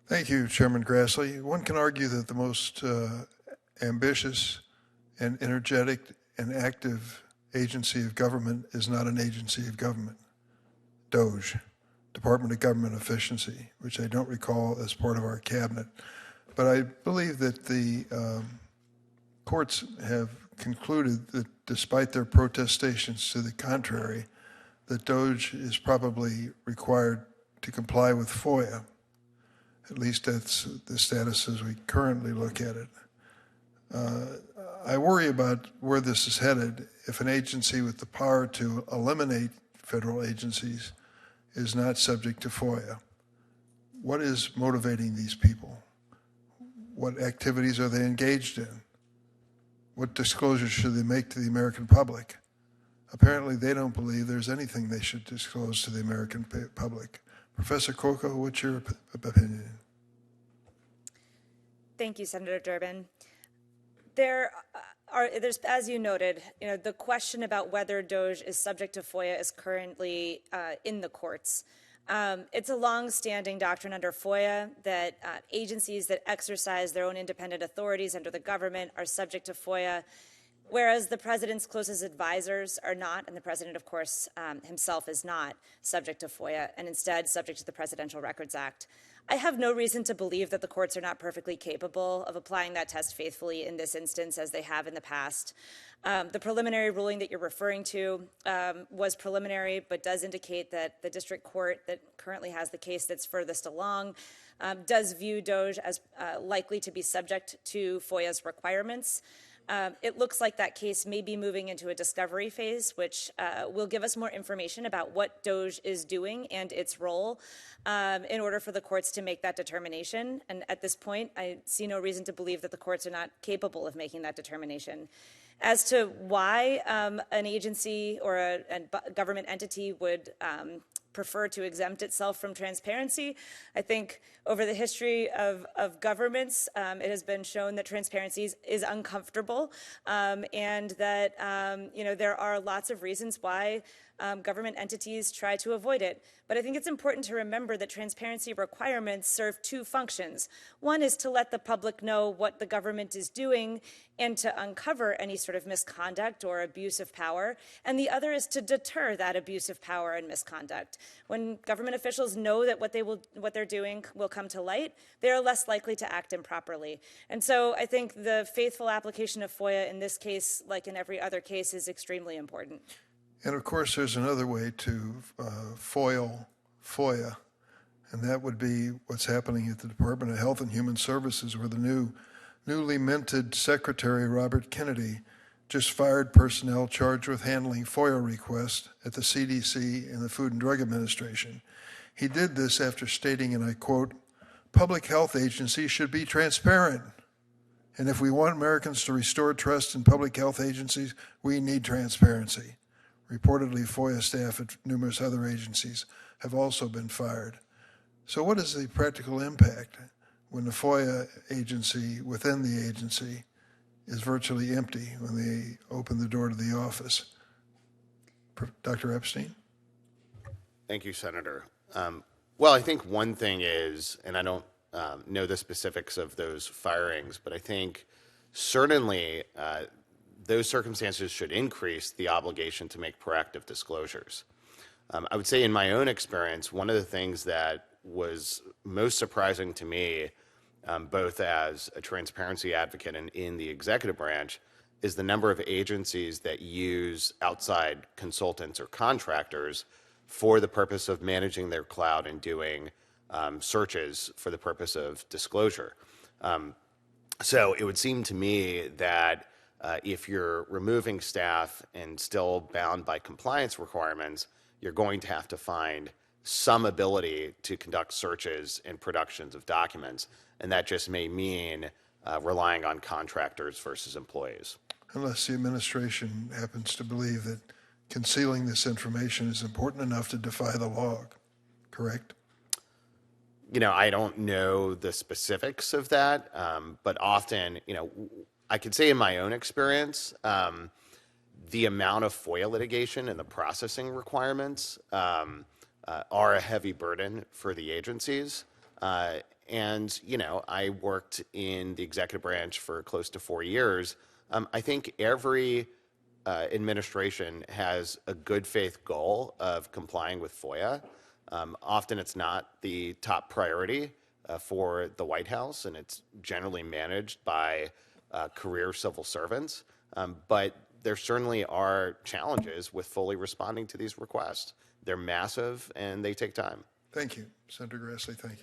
Thank you, Chairman Grassley. One can argue that the most ambitious and energetic and active agency of government is not an agency of government. DOGE, Department of Government Efficiency, which I don't recall as part of our cabinet. But I believe that the courts have concluded that despite their protestations to the contrary, that DOGE is probably required to comply with FOIA. At least that's the status as we currently look at it. I worry about where this is headed if an agency with the power to eliminate federal agencies is not subject to FOIA. What is motivating these people? What activities are they engaged in? What disclosures should they make to the American public? Apparently, they don't believe there's anything they should disclose to the American public. Professor Coco, what's your opinion? Thank you, Senator Durbin. There's, as you noted, the question about whether DOGE is subject to FOIA is currently in the courts. It's a long-standing doctrine under FOIA that agencies that exercise their own independent authorities under the government are subject to FOIA, whereas the president's closest advisors are not, and the president, of course, himself is not subject to FOIA, and instead subject to the Presidential Records Act. I have no reason to believe that the courts are not perfectly capable of applying that test faithfully in this instance as they have in the past. The preliminary ruling that you're referring to was preliminary, but does indicate that the district court that currently has the case that's furthest along does view DOGE as likely to be subject to FOIA's requirements. It looks like that case may be moving into a discovery phase, which will give us more information about what DOGE is doing and its role in order for the courts to make that determination. And at this point, I see no reason to believe that the courts are not capable of making that determination. As to why an agency or a government entity would prefer to exempt itself from transparency, I think over the history of governments, it has been shown that transparency is uncomfortable, and that there are lots of reasons why government entities try to avoid it. But I think it's important to remember that transparency requirements serve two functions. One is to let the public know what the government is doing and to uncover any sort of misconduct or abuse of power. And the other is to deter that abuse of power and misconduct. When government officials know that what they're doing will come to light, they are less likely to act improperly. And so I think the faithful application of FOIA in this case, like in every other case, is extremely important. And of course, there's another way to foil FOIA, and that would be what's happening at the Department of Health and Human Services, where the newly minted Secretary Robert Kennedy just fired personnel charged with handling FOIA requests at the CDC and the Food and Drug Administration. He did this after stating, and I quote, "Public health agencies should be transparent. And if we want Americans to restore trust in public health agencies, we need transparency." Reportedly, FOIA staff at numerous other agencies have also been fired. So what is the practical impact when the FOIA agency within the agency is virtually empty when they open the door to the office? Dr. Epstein? Thank you, Senator. Well, I think one thing is, and I don't know the specifics of those firings, but I think certainly those circumstances should increase the obligation to make proactive disclosures. I would say in my own experience, one of the things that was most surprising to me, both as a transparency advocate and in the executive branch, is the number of agencies that use outside consultants or contractors for the purpose of managing their cloud and doing searches for the purpose of disclosure. So it would seem to me that if you're removing staff and still bound by compliance requirements, you're going to have to find some ability to conduct searches and productions of documents, and that just may mean relying on contractors versus employees. Unless the administration happens to believe that concealing this information is important enough to defy the law, correct? I don't know the specifics of that, but often, I could say in my own experience, the amount of FOIA litigation and the processing requirements are a heavy burden for the agencies. And, you know, I worked in the executive branch for close to 4 years. I think every administration has a good faith goal of complying with FOIA. Often it's not the top priority for the White House, and it's generally managed by career civil servants. But there certainly are challenges with fully responding to these requests. They're massive and they take time. Thank you, Senator Grassley. Thank you.